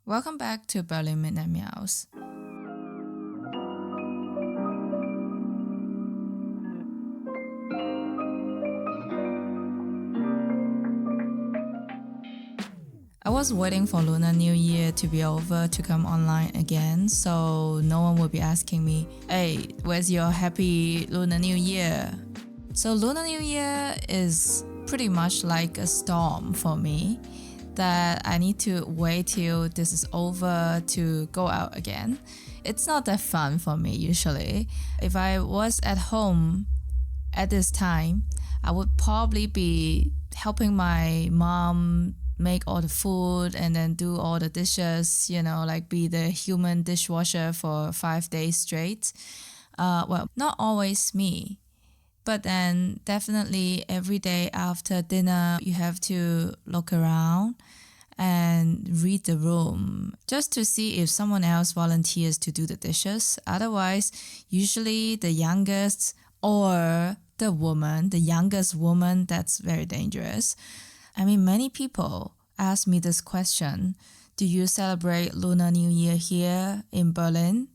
Welcome back to Berlin Midnight Meows. I was waiting for Lunar New Year to be over to come online again, so no one would be asking me, hey, where's your happy Lunar New Year? So Lunar New Year is pretty much like a storm for me that I need to wait till this is over to go out again. It's not that fun for me usually. If I was at home at this time, I would probably be helping my mom make all the food and then do all the dishes, like be the human dishwasher for 5 days straight. Well, not always me. But then definitely every day after dinner, you have to look around and read the room just to see if someone else volunteers to do the dishes. Otherwise, usually the youngest or the youngest woman, that's very dangerous. I mean, many people ask me this question. Do you celebrate Lunar New Year here in Berlin?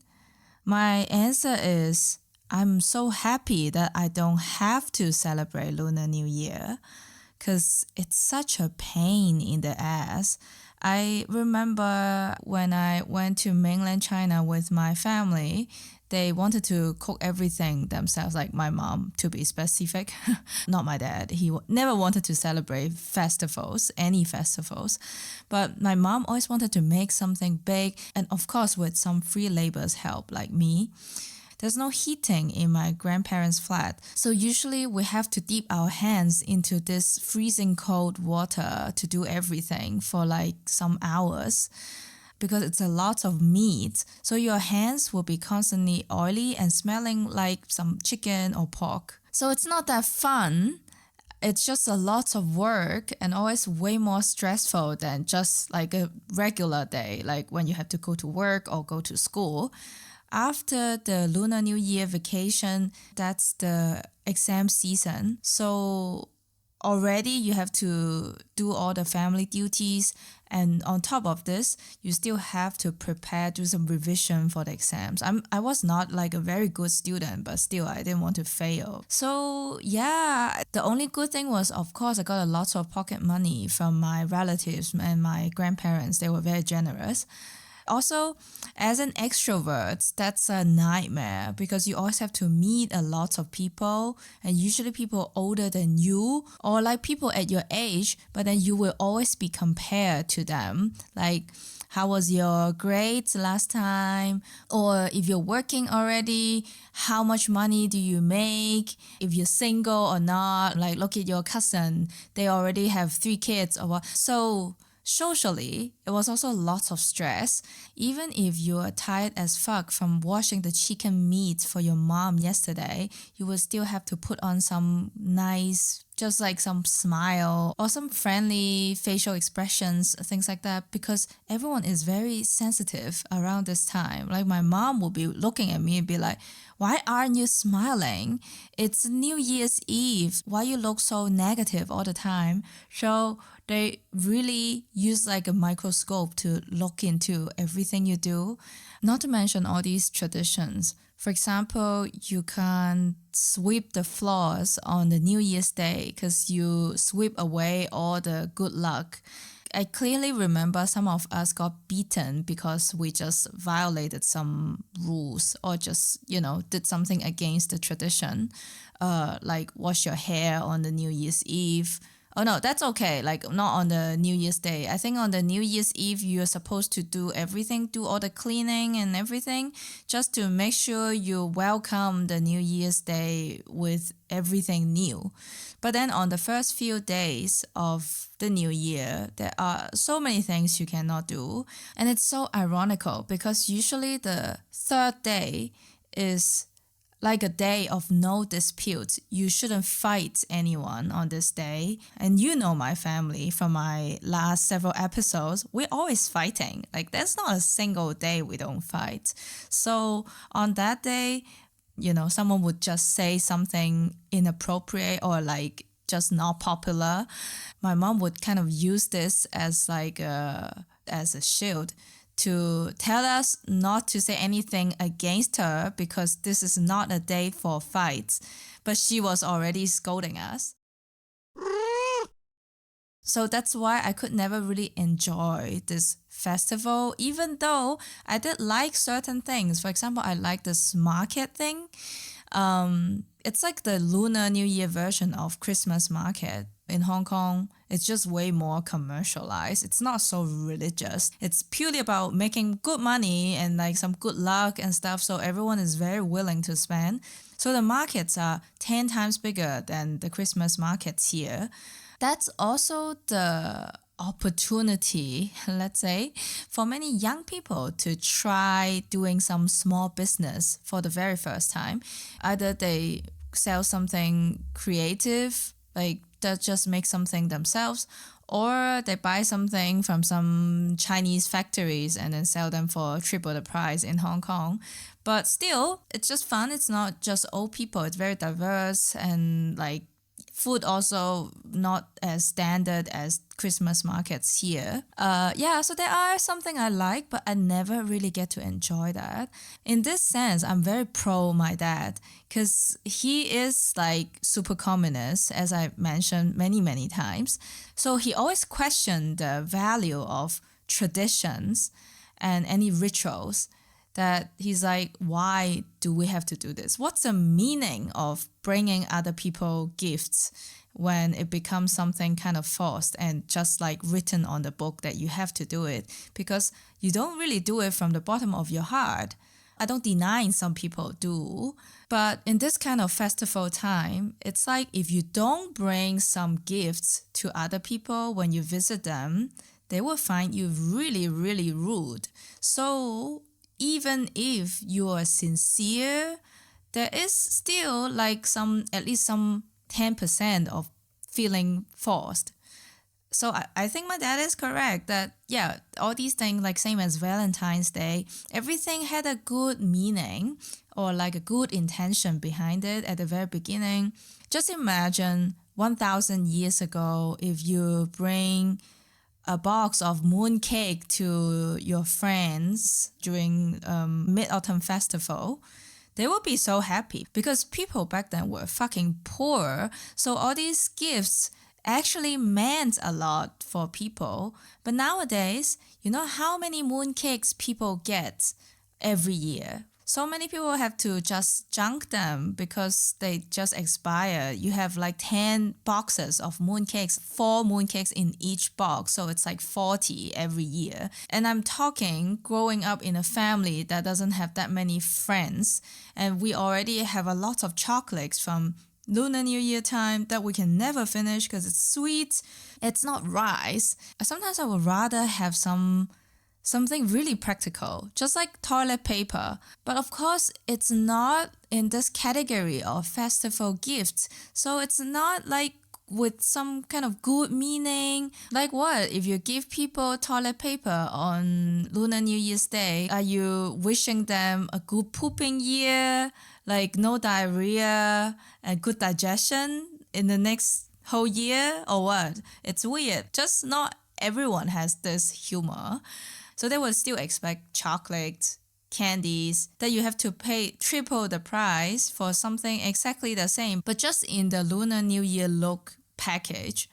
My answer is I'm so happy that I don't have to celebrate Lunar New Year because it's such a pain in the ass. I remember when I went to mainland China with my family, they wanted to cook everything themselves, like my mom, to be specific. Not my dad. He never wanted to celebrate festivals, any festivals. But my mom always wanted to make something big, and of course with some free labor's help, like me. There's no heating in my grandparents' flat, so usually we have to dip our hands into this freezing cold water to do everything for like some hours because it's a lot of meat. So your hands will be constantly oily and smelling like some chicken or pork. So it's not that fun. It's just a lot of work and always way more stressful than just like a regular day, like when you have to go to work or go to school. After the Lunar New Year vacation, that's the exam season. So already you have to do all the family duties. And on top of this, you still have to prepare, do some revision for the exams. I was not like a very good student, but still I didn't want to fail. So yeah, the only good thing was, of course, I got a lot of pocket money from my relatives and my grandparents. They were very generous. Also, as an extrovert, that's a nightmare because you always have to meet a lot of people and usually people older than you or like people at your age, but then you will always be compared to them. Like, how was your grades last time? Or if you're working already, how much money do you make? If you're single or not, like look at your cousin, they already have 3 kids or what. So socially, it was also lots of stress. Even if you are tired as fuck from washing the chicken meat for your mom yesterday, you will still have to put on some nice, just like some smile or some friendly facial expressions, things like that, because everyone is very sensitive around this time. Like my mom will be looking at me and be like, why aren't you smiling? It's New Year's Eve. Why you look so negative all the time? So they really use like a microscope to look into everything you do. Not to mention all these traditions. For example, you can't sweep the floors on the New Year's Day because you sweep away all the good luck. I clearly remember some of us got beaten because we just violated some rules or just, did something against the tradition, like wash your hair on the New Year's Eve. Oh no, that's okay. Like not on the New Year's Day. I think on the New Year's Eve, you're supposed to do everything, do all the cleaning and everything just to make sure you welcome the New Year's Day with everything new. But then on the first few days of the new year, there are so many things you cannot do. And it's so ironical because usually the third day is like a day of no dispute. You shouldn't fight anyone on this day. And you know my family from my last several episodes, we're always fighting. Like there's not a single day we don't fight. So on that day, someone would just say something inappropriate or like just not popular. My mom would kind of use this as like as a shield to tell us not to say anything against her because this is not a day for fights. But she was already scolding us. So that's why I could never really enjoy this festival, even though I did like certain things. For example, I like this market thing. It's like the Lunar New Year version of Christmas market in Hong Kong. It's just way more commercialized. It's not so religious. It's purely about making good money and like some good luck and stuff. So everyone is very willing to spend. So the markets are 10 times bigger than the Christmas markets here. That's also the opportunity, let's say, for many young people to try doing some small business for the very first time. Either they sell something creative, like they just make something themselves, or they buy something from some Chinese factories and then sell them for triple the price in Hong Kong. But still, it's just fun. It's not just old people. It's very diverse and like food also not as standard as Christmas markets here. So there are something I like, but I never really get to enjoy that. In this sense, I'm very pro my dad because he is like super communist, as I mentioned many, many times. So he always questioned the value of traditions and any rituals. That he's like, why do we have to do this? What's the meaning of bringing other people gifts when it becomes something kind of forced and just like written on the book that you have to do it? Because you don't really do it from the bottom of your heart. I don't deny some people do, but in this kind of festival time, it's like if you don't bring some gifts to other people when you visit them, they will find you really, really rude. So even if you are sincere, there is still like at least some 10% of feeling forced. So I think my dad is correct that, yeah, all these things, like same as Valentine's Day, everything had a good meaning or like a good intention behind it at the very beginning. Just imagine 1,000 years ago, if you bring a box of moon cake to your friends during Mid-Autumn Festival, they will be so happy because people back then were fucking poor. So all these gifts actually meant a lot for people. But nowadays, you know how many moon cakes people get every year? So many people have to just junk them because they just expire. You have like 10 boxes of mooncakes, 4 mooncakes in each box. So it's like 40 every year. And I'm talking growing up in a family that doesn't have that many friends. And we already have a lot of chocolates from Lunar New Year time that we can never finish because it's sweet. It's not rice. Sometimes I would rather have something really practical, just like toilet paper. But of course, it's not in this category of festival gifts. So it's not like with some kind of good meaning. Like what? If you give people toilet paper on Lunar New Year's Day, are you wishing them a good pooping year, like no diarrhea and good digestion in the next whole year or what? It's weird. Just not everyone has this humor. So they will still expect chocolates, candies, that you have to pay triple the price for something exactly the same, but just in the Lunar New Year look package.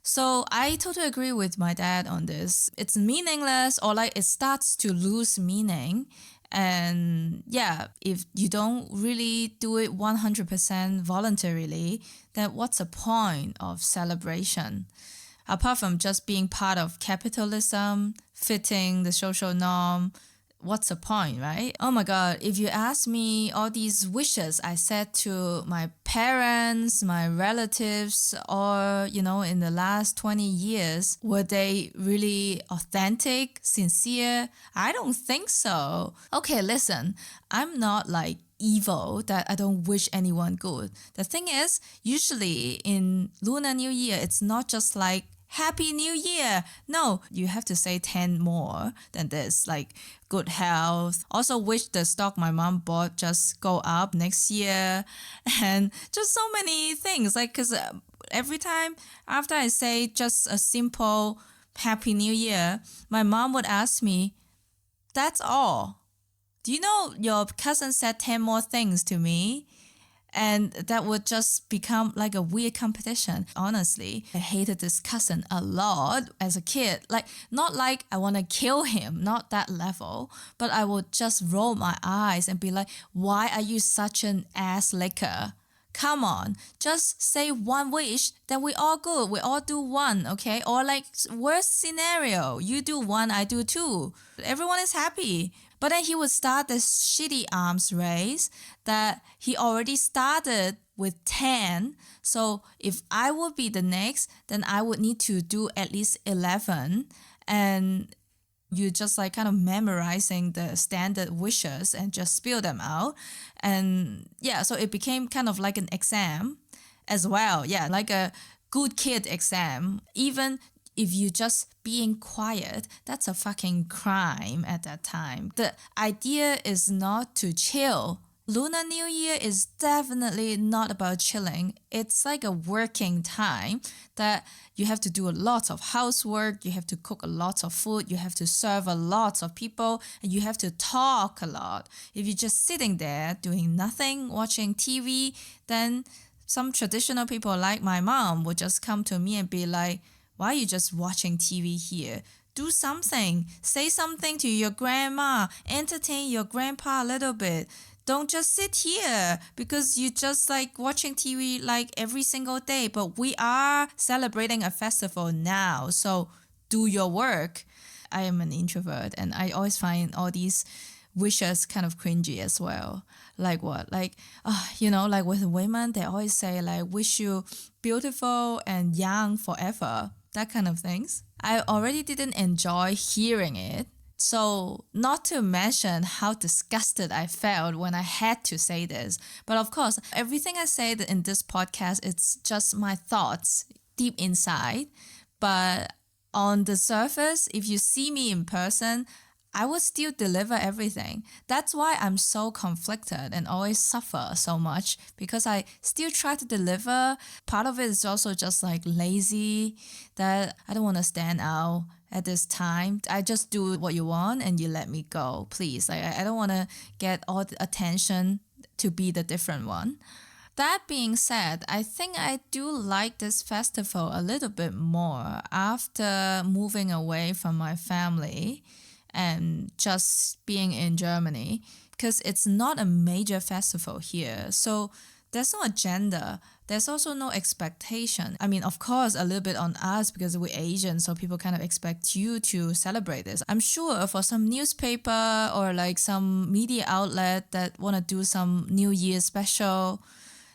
So I totally agree with my dad on this. It's meaningless or like it starts to lose meaning. And yeah, if you don't really do it 100% voluntarily, then what's the point of celebration? Apart from just being part of capitalism, fitting the social norm, what's the point, right? Oh my God, if you ask me all these wishes I said to my parents, my relatives, or, in the last 20 years, were they really authentic, sincere? I don't think so. Okay, listen, I'm not like evil that I don't wish anyone good. The thing is, usually in Lunar New Year, it's not just like Happy New Year. No, you have to say 10 more than this, like good health. Also wish the stock my mom bought just go up next year. And just so many things. Like, because every time after I say just a simple Happy New Year, my mom would ask me, That's all. Do you know your cousin said 10 more things to me? And that would just become like a weird competition. Honestly, I hated this cousin a lot as a kid. Like, not like I want to kill him, not that level, but I would just roll my eyes and be like, why are you such an ass licker? Come on, just say one wish, then we all good. We all do one, okay? Or like worst scenario, you do one, I do two. Everyone is happy. But then he would start this shitty arms race that he already started with 10. So if I would be the next, then I would need to do at least 11. And you just like kind of memorizing the standard wishes and just spill them out. And yeah, so it became kind of like an exam as well. Yeah, like a good kid exam. Even if you just being quiet, that's a fucking crime at that time. The idea is not to chill. Lunar New Year is definitely not about chilling. It's like a working time that you have to do a lot of housework, you have to cook a lot of food, you have to serve a lot of people, and you have to talk a lot. If you're just sitting there doing nothing, watching TV, then some traditional people like my mom would just come to me and be like, why are you just watching TV here? Do something. Say something to your grandma. Entertain your grandpa a little bit. Don't just sit here because you just like watching TV like every single day. But we are celebrating a festival now. So do your work. I am an introvert and I always find all these wishes kind of cringy as well. Like what? Like, like with women, they always say like, wish you beautiful and young forever. That kind of things. I already didn't enjoy hearing it. So, not to mention how disgusted I felt when I had to say this. But of course, everything I say in this podcast, it's just my thoughts deep inside. But on the surface, if you see me in person, I would still deliver everything. That's why I'm so conflicted and always suffer so much because I still try to deliver. Part of it is also just like lazy, that I don't want to stand out at this time. I just do what you want and you let me go, please. Like I don't want to get all the attention to be the different one. That being said, I think I do like this festival a little bit more after moving away from my family and just being in Germany because it's not a major festival here. So there's no agenda. There's also no expectation. I mean, of course, a little bit on us because we're Asian, so people kind of expect you to celebrate this. I'm sure for some newspaper or like some media outlet that want to do some New Year special,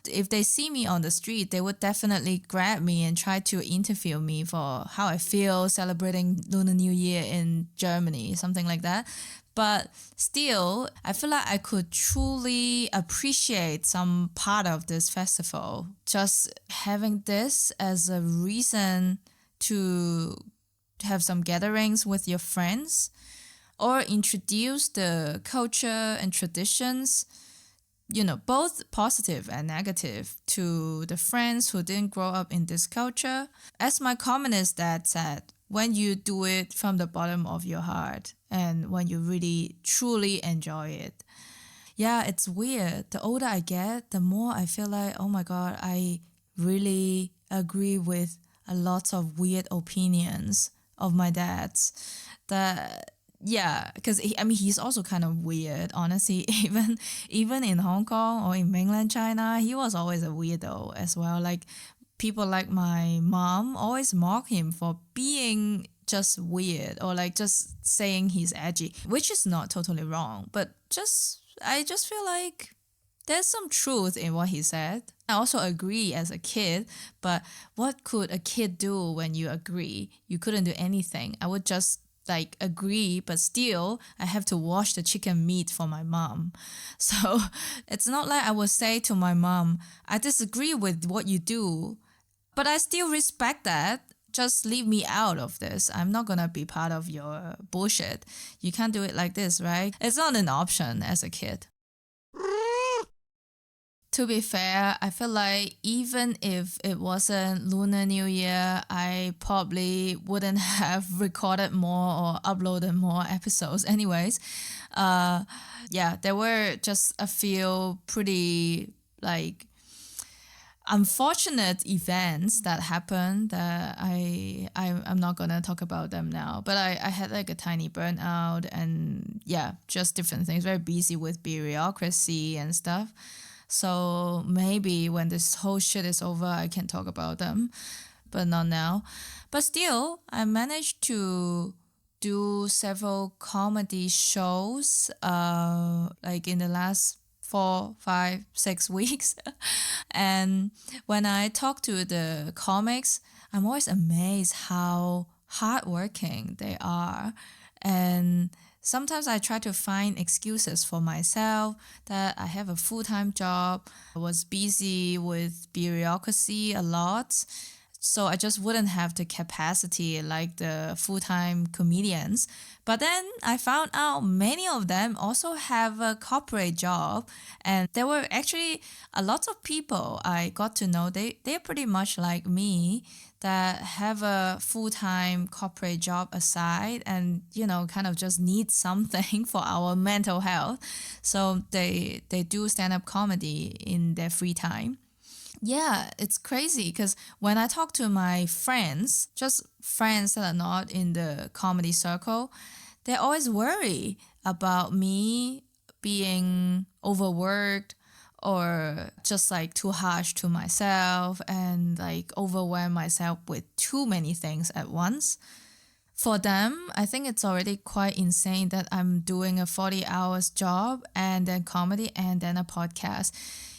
if they see me on the street, they would definitely grab me and try to interview me for how I feel celebrating Lunar New Year in Germany, something like that. But still, I feel like I could truly appreciate some part of this festival. Just having this as a reason to have some gatherings with your friends or introduce the culture and traditions, both positive and negative, to the friends who didn't grow up in this culture. As my communist dad said, when you do it from the bottom of your heart and when you really truly enjoy it. Yeah, it's weird. The older I get, the more I feel like, oh my God, I really agree with a lot of weird opinions of my dad's. That yeah, because he's also kind of weird, honestly. Even in Hong Kong or in mainland China, he was always a weirdo as well. Like people like my mom always mock him for being just weird or like just saying he's edgy, which is not totally wrong. But I just feel like there's some truth in what he said. I also agree as a kid, but what could a kid do when you agree? You couldn't do anything. I would just like agree, but still I have to wash the chicken meat for my mom. So it's not like I would say to my mom, I disagree with what you do, but I still respect that. Just leave me out of this. I'm not gonna be part of your bullshit. You can't do it like this, right? It's not an option as a kid. To be fair, I feel like even if it wasn't Lunar New Year, I probably wouldn't have recorded more or uploaded more episodes anyways. Uh, yeah, there were just a few pretty like unfortunate events that happened that I'm not gonna talk about them now. But I had like a tiny burnout and yeah, just different things. Very busy with bureaucracy and stuff. So maybe when this whole shit is over, I can talk about them, but not now. But still, I managed to do several comedy shows like in the last 4, 5, 6 weeks. And when I talk to the comics, I'm always amazed how hardworking they are. And sometimes I try to find excuses for myself that I have a full-time job. I was busy with bureaucracy a lot. So I just wouldn't have the capacity like the full-time comedians. But then I found out many of them also have a corporate job. And there were actually a lot of people I got to know. They're pretty much like me that have a full-time corporate job aside and, kind of just need something for our mental health. So they do stand-up comedy in their free time. Yeah, it's crazy because when I talk to my friends, just friends that are not in the comedy circle, they always worry about me being overworked or just like too harsh to myself and like overwhelm myself with too many things at once. For them, I think it's already quite insane that I'm doing a 40 hours job and then comedy and then a podcast.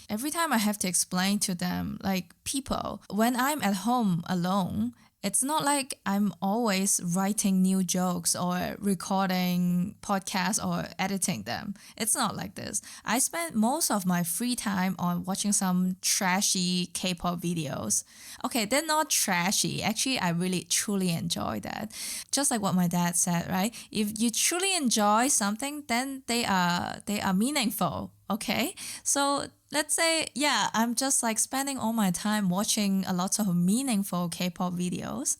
Every time I have to explain to them, like people, when I'm at home alone, it's not like I'm always writing new jokes or recording podcasts or editing them. It's not like this. I spend most of my free time on watching some trashy K-pop videos. Okay, they're not trashy. Actually, I really truly enjoy that. Just like what my dad said, right? If you truly enjoy something, then they are meaningful. Okay, so let's say, yeah, I'm just like spending all my time watching a lot of meaningful K-pop videos.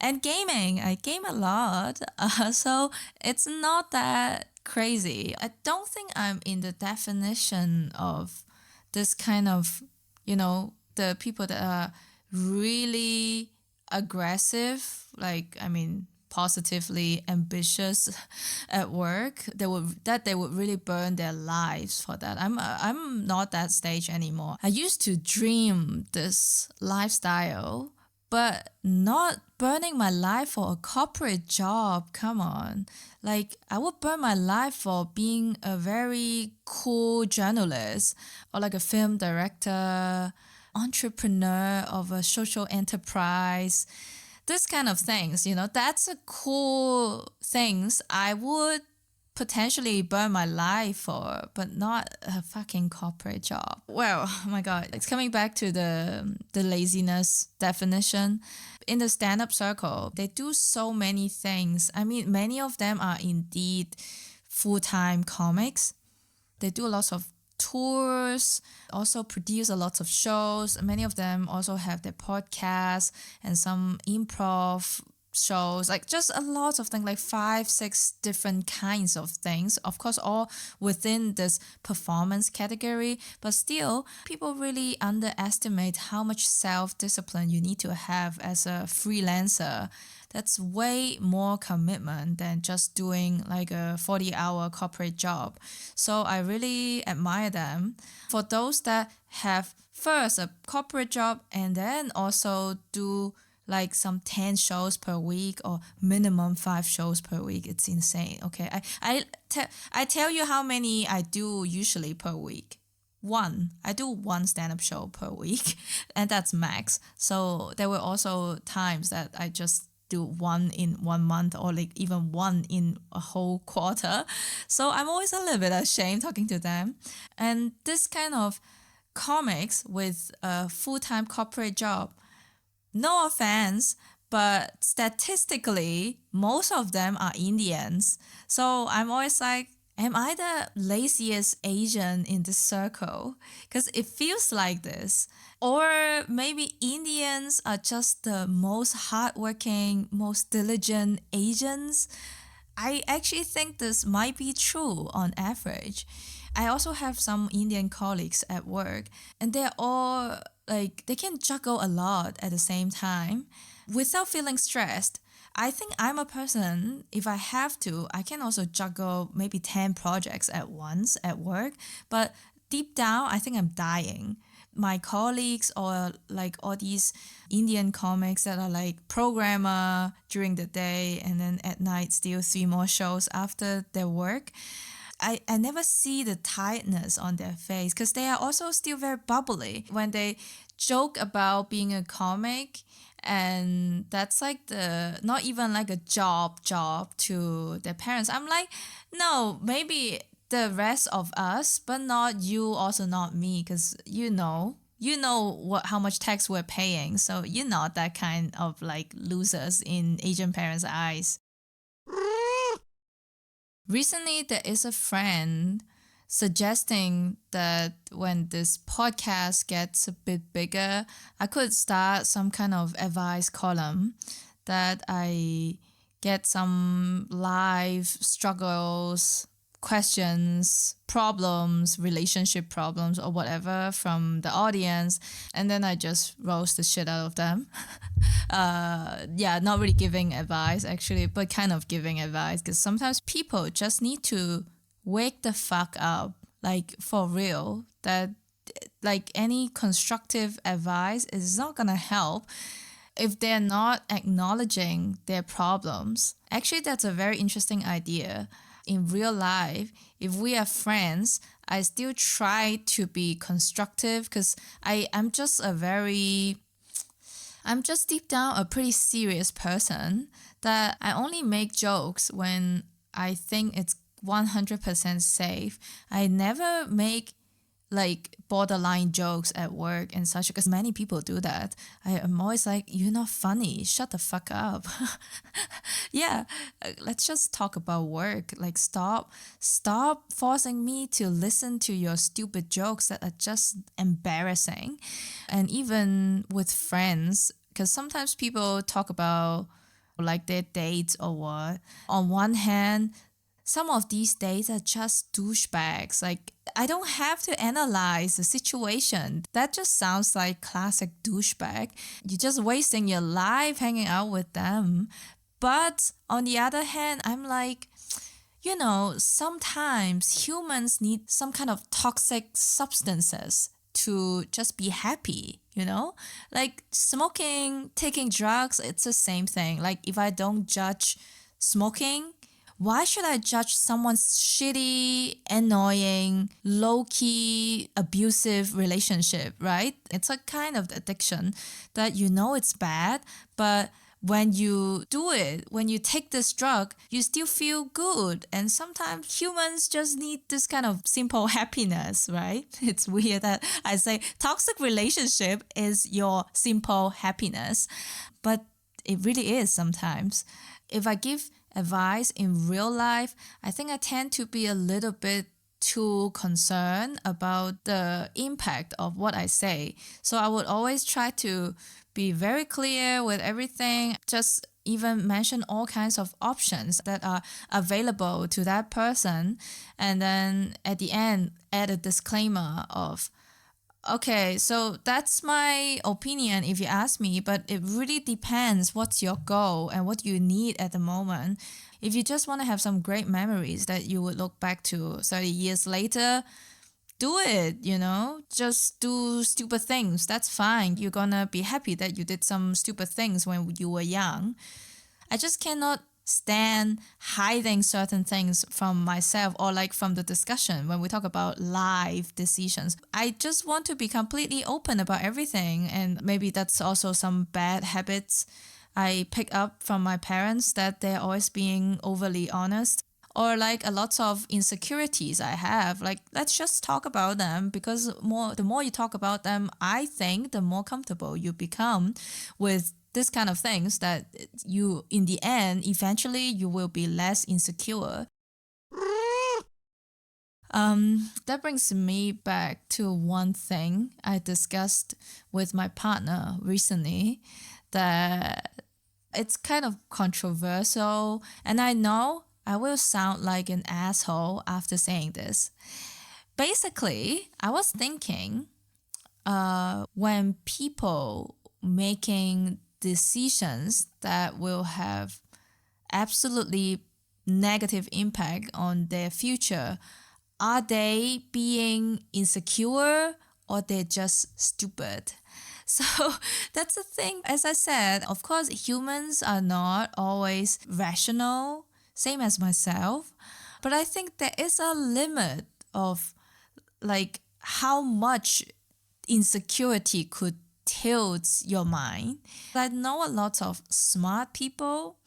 And gaming, I game a lot. So it's not that crazy. I don't think I'm in the definition of this kind of, the people that are really aggressive, like, I mean, positively ambitious at work. They would really burn their lives for that. I'm not that stage anymore. I used to dream this lifestyle, but not burning my life for a corporate job. Come on. Like, I would burn my life for being a very cool journalist or like a film director, entrepreneur of a social enterprise. This kind of things, that's a cool things I would potentially burn my life for, but not a fucking corporate job. Well, oh my God, it's coming back to the laziness definition. In the stand-up circle, they do so many things. I mean, many of them are indeed full-time comics. They do lots of tours, also produce a lot of shows. Many of them also have their podcasts and some improv shows, like just a lot of things, like 5, 6 different kinds of things. Of course, all within this performance category, but still, people really underestimate how much self-discipline you need to have as a freelancer. That's way more commitment than just doing like a 40-hour corporate job. So I really admire them. For those that have first a corporate job and then also do like some 10 shows per week or minimum 5 shows per week, it's insane. Okay, I tell you how many I do usually per week. I do one stand-up show per week, and that's max. So there were also times that I just do one in 1 month or like even one in a whole quarter. So I'm always a little bit ashamed talking to them. And this kind of comics with a full-time corporate job, no offense, but statistically, most of them are Indians. So I'm always like, am I the laziest Asian in this circle? Because it feels like this. Or maybe Indians are just the most hardworking, most diligent Asians. I actually think this might be true on average. I also have some Indian colleagues at work, and they're all like, they can juggle a lot at the same time without feeling stressed. I think I'm a person, if I have to, I can also juggle maybe 10 projects at once at work, but deep down, I think I'm dying. My colleagues or like all these Indian comics that are like programmer during the day and then at night still three more shows after their work. I never see the tiredness on their face because they are also still very bubbly when they joke about being a comic, and that's like the not even like a job to their parents. I'm like, no, maybe the rest of us, but not you, also not me, because you know what how much tax we're paying, so you're not that kind of like losers in Asian parents' eyes. Recently, there is a friend suggesting that when this podcast gets a bit bigger, I could start some kind of advice column that I get some live struggles, questions, problems, relationship problems, or whatever from the audience, and then I just roast the shit out of them. Yeah, not really giving advice actually, but kind of giving advice because sometimes people just need to wake the fuck up, like for real. That like any constructive advice is not gonna help if they're not acknowledging their problems. Actually, that's a very interesting idea. In real life, if we are friends, I still try to be constructive because I'm just deep down a pretty serious person that I only make jokes when I think it's 100% safe. I never make like borderline jokes at work and such because many people do that. I am always like, you're not funny. Shut the fuck up. Yeah, let's just talk about work. Like stop forcing me to listen to your stupid jokes that are just embarrassing. And even with friends, because sometimes people talk about like their dates or what. On one hand, some of these dates are just douchebags. Like, I don't have to analyze the situation. That just sounds like classic douchebag. You're just wasting your life hanging out with them. But on the other hand, I'm like, sometimes humans need some kind of toxic substances to just be happy, Like smoking, taking drugs, it's the same thing. Like if I don't judge smoking, why should I judge someone's shitty, annoying, low key, abusive relationship, right? It's a kind of addiction that it's bad, but when you do it, when you take this drug, you still feel good. And sometimes humans just need this kind of simple happiness, right? It's weird that I say toxic relationship is your simple happiness, but it really is sometimes. If I give advice in real life, I think I tend to be a little bit too concerned about the impact of what I say. So I would always try to be very clear with everything, just even mention all kinds of options that are available to that person. And then at the end, add a disclaimer of, okay, so that's my opinion if you ask me, but it really depends what's your goal and what you need at the moment. If you just want to have some great memories that you would look back to 30 years later, do it, Just do stupid things. That's fine. You're gonna be happy that you did some stupid things when you were young. I just cannot stand hiding certain things from myself or like from the discussion when we talk about life decisions. I just want to be completely open about everything, and maybe that's also some bad habits I pick up from my parents, that they're always being overly honest, or like a lot of insecurities I have. Like, let's just talk about them, because the more you talk about them, I think the more comfortable you become with this kind of things, that you, in the end, eventually you will be less insecure. That brings me back to one thing I discussed with my partner recently, that it's kind of controversial, and I know I will sound like an asshole after saying this. Basically, I was thinking when people making decisions that will have absolutely negative impact on their future, are they being insecure or they're just stupid? So that's the thing. As I said, of course, humans are not always rational, same as myself. But I think there is a limit of like how much insecurity could tilt your mind. I know a lot of smart people,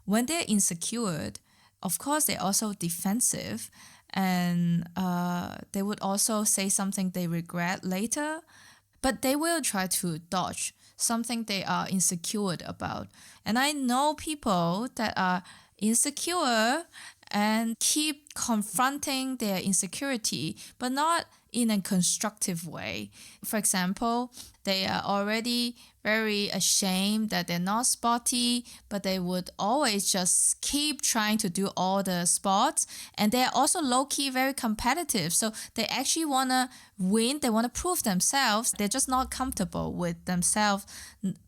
when they're insecure, of course, they're also defensive, and they would also say something they regret later, but they will try to dodge something they are insecure about. And I know people that are insecure and keep confronting their insecurity, but not in a constructive way. For example, they are already very ashamed that they're not sporty, but they would always just keep trying to do all the sports. And they're also low-key very competitive. So they actually want to win. They want to prove themselves. They're just not comfortable with themselves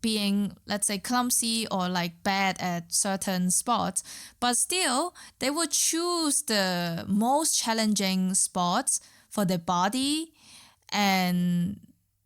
being, let's say, clumsy or like bad at certain sports. But still, they would choose the most challenging sports for their body and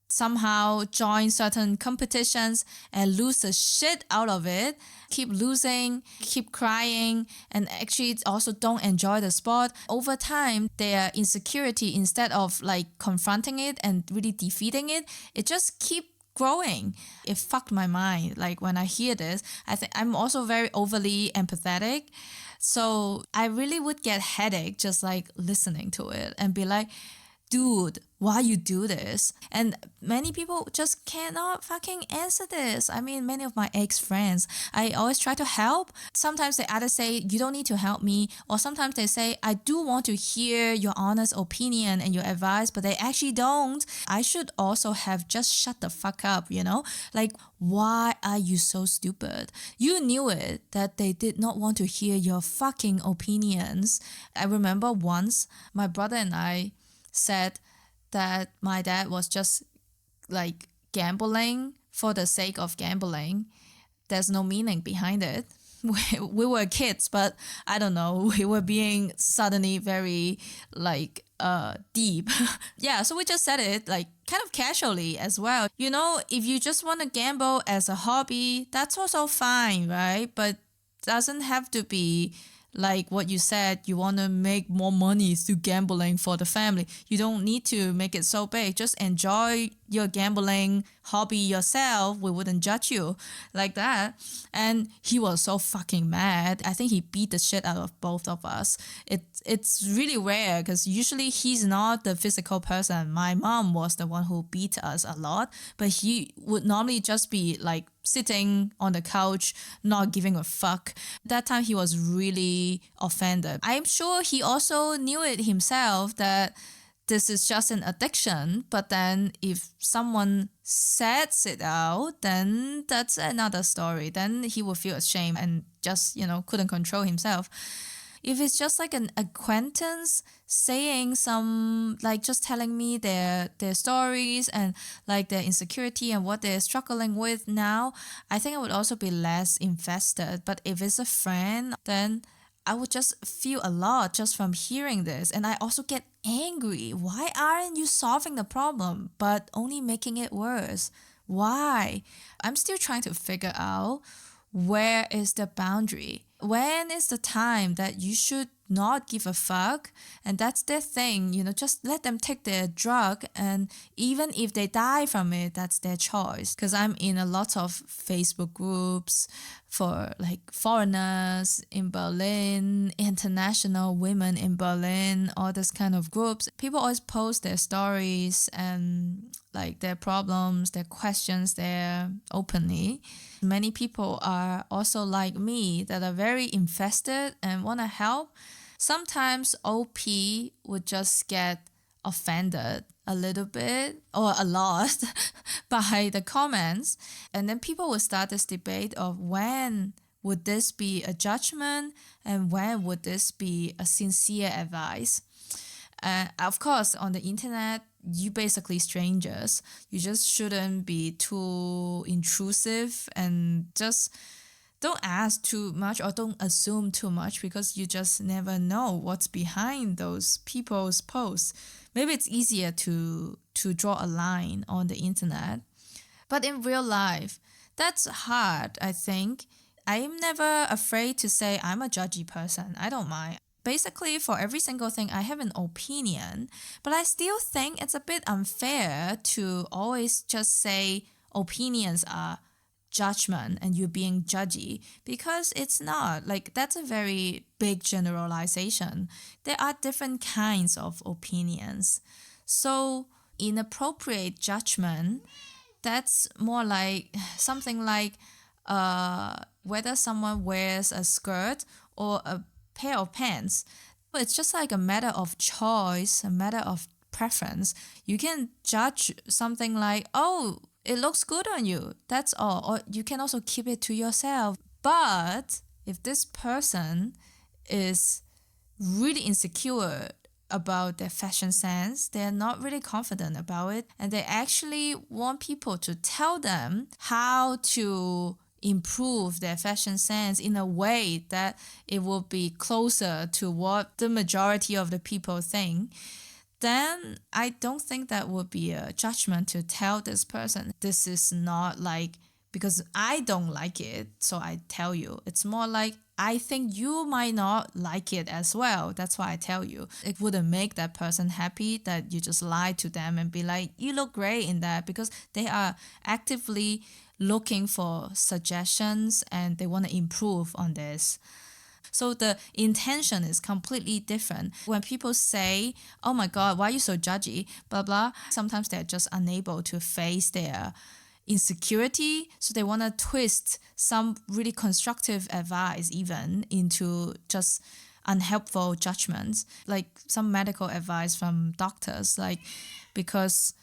somehow join certain competitions and lose the shit out of it, keep losing, keep crying, and actually also don't enjoy the sport. Over time, their insecurity, instead of like confronting it and really defeating it, it just keep growing. It fucked my mind. Like when I hear this, I think I'm also very overly empathetic. So I really would get headache just like listening to it and be like, dude, why you do this? And many people just cannot fucking answer this. I mean, many of my ex-friends, I always try to help. Sometimes they either say, you don't need to help me, or sometimes they say, I do want to hear your honest opinion and your advice, but they actually don't. I should also have just shut the fuck up, you know? Like, why are you so stupid? You knew it, that they did not want to hear your fucking opinions. I remember once my brother and I said that my dad was just like gambling for the sake of gambling. There's no meaning behind it. We were kids, but I don't know, we were being suddenly very like deep. Yeah, so we just said it like kind of casually as well. You know, if you just want to gamble as a hobby, that's also fine, right? But doesn't have to be like what you said, you want to make more money through gambling for the family. You don't need to make it so big. Just enjoy your gambling hobby yourself. We wouldn't judge you like that. And he was so fucking mad. I think he beat the shit out of both of us. It's really rare because usually he's not the physical person. My mom was the one who beat us a lot, but he would normally just be like sitting on the couch, not giving a fuck. That time he was really offended. I'm sure he also knew it himself that this is just an addiction, but then if someone says it out, then that's another story. Then he will feel ashamed and just, you know, couldn't control himself. If it's just like an acquaintance saying some, like just telling me their stories and like their insecurity and what they're struggling with now, I think I would also be less invested. But if it's a friend, then I would just feel a lot just from hearing this. And I also get angry. Why aren't you solving the problem, but only making it worse? Why? I'm still trying to figure out where is the boundary. When is the time that you should not give a fuck? And that's their thing, you know, just let them take their drug. And even if they die from it, that's their choice. Because I'm in a lot of Facebook groups for like foreigners in Berlin, international women in Berlin, all this kind of groups. People always post their stories and like their problems, their questions there openly. Many people are also like me that are very invested and want to help. sometimes OP would just get offended a little bit or a lot by the comments. And then people would start this debate of when would this be a judgment and when would this be a sincere advice. Of course, on the internet, you basically strangers. You just shouldn't be too intrusive and just don't ask too much or don't assume too much because you just never know what's behind those people's posts. Maybe it's easier to draw a line on the internet. But in real life, that's hard, I think. I'm never afraid to say I'm a judgy person. I don't mind. Basically, for every single thing, I have an opinion, but I still think it's a bit unfair to always just say opinions are judgment and you're being judgy because it's not. Like, that's a very big generalization. There are different kinds of opinions. So, inappropriate judgment, that's more like something like whether someone wears a skirt or a pair of pants. It's just like a matter of choice, a matter of preference. You can judge something like, oh, it looks good on you. That's all. Or you can also keep it to yourself. But if this person is really insecure about their fashion sense, they're not really confident about it, and they actually want people to tell them how to improve their fashion sense in a way that it will be closer to what the majority of the people think, then I don't think that would be a judgment to tell this person. This is not like because I don't like it, so I tell you. It's more like I think you might not like it as well. That's why I tell you. It wouldn't make that person happy that you just lie to them and be like, you look great in that, because they are actively looking for suggestions and they want to improve on this. So the intention is completely different. When people say, oh my God, why are you so judgy, blah, blah, sometimes they're just unable to face their insecurity. So they want to twist some really constructive advice even into just unhelpful judgments, like some medical advice from doctors, like because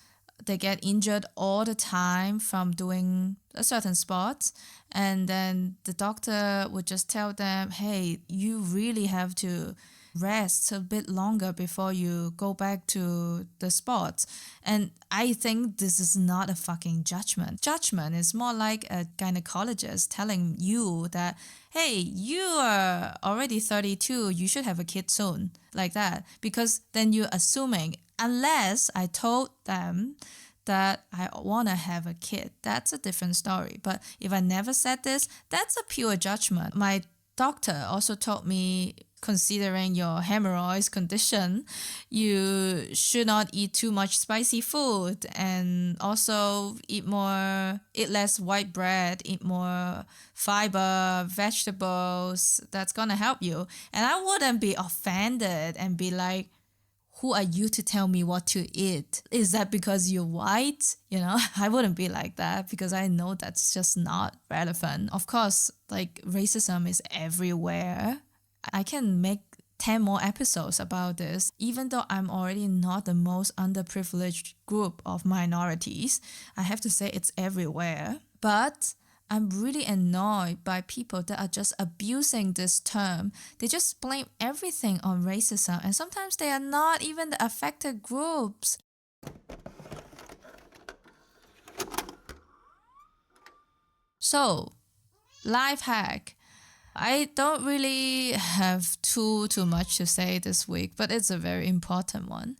they get injured all the time from doing a certain sport, and then the doctor would just tell them, hey, you really have to rest a bit longer before you go back to the sport. And I think this is not a fucking judgment. Judgment is more like a gynecologist telling you that, hey, you are already 32, you should have a kid soon, like that. Because then you're assuming, unless I told them that I want to have a kid, that's a different story. But if I never said this, that's a pure judgment. My doctor also told me, considering your hemorrhoids condition, you should not eat too much spicy food, and also eat less white bread, eat more fiber, vegetables. That's gonna help you. And I wouldn't be offended and be like, who are you to tell me what to eat? Is that because you're white? I wouldn't be like that, because I know that's just not relevant. Of course, like, racism is everywhere. I can make 10 more episodes about this. Even though I'm already not the most underprivileged group of minorities, I have to say it's everywhere. But I'm really annoyed by people that are just abusing this term. They just blame everything on racism, and sometimes they are not even the affected groups. So, life hack. I don't really have too much to say this week, but it's a very important one.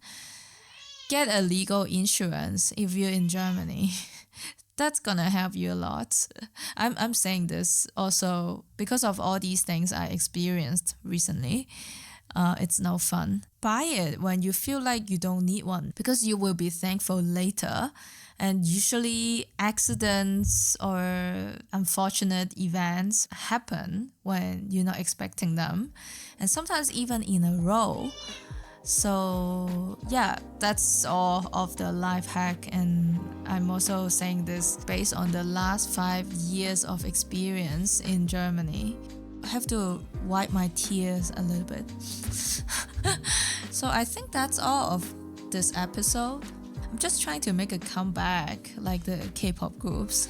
Get a legal insurance if you're in Germany. That's gonna help you a lot. I'm saying this also because of all these things I experienced recently. It's no fun. Buy it when you feel like you don't need one, because you will be thankful later. And usually accidents or unfortunate events happen when you're not expecting them, and sometimes even in a row. So yeah, that's all of the life hack, and I'm also saying this based on the last 5 years of experience in Germany. have to wipe my tears a little bit. So I think that's all of this episode. I'm just trying to make a comeback like the K-pop groups.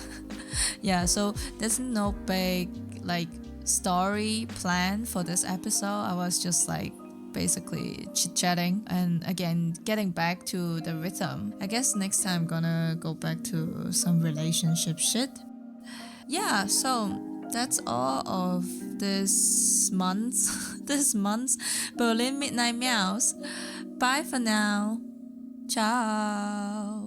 Yeah, so there's no big like story plan for this episode. I was just like basically chit-chatting and again getting back to the rhythm. I guess next time I'm gonna go back to some relationship shit. Yeah, so that's all of this month's Berlin Midnight Meows. Bye for now. Ciao.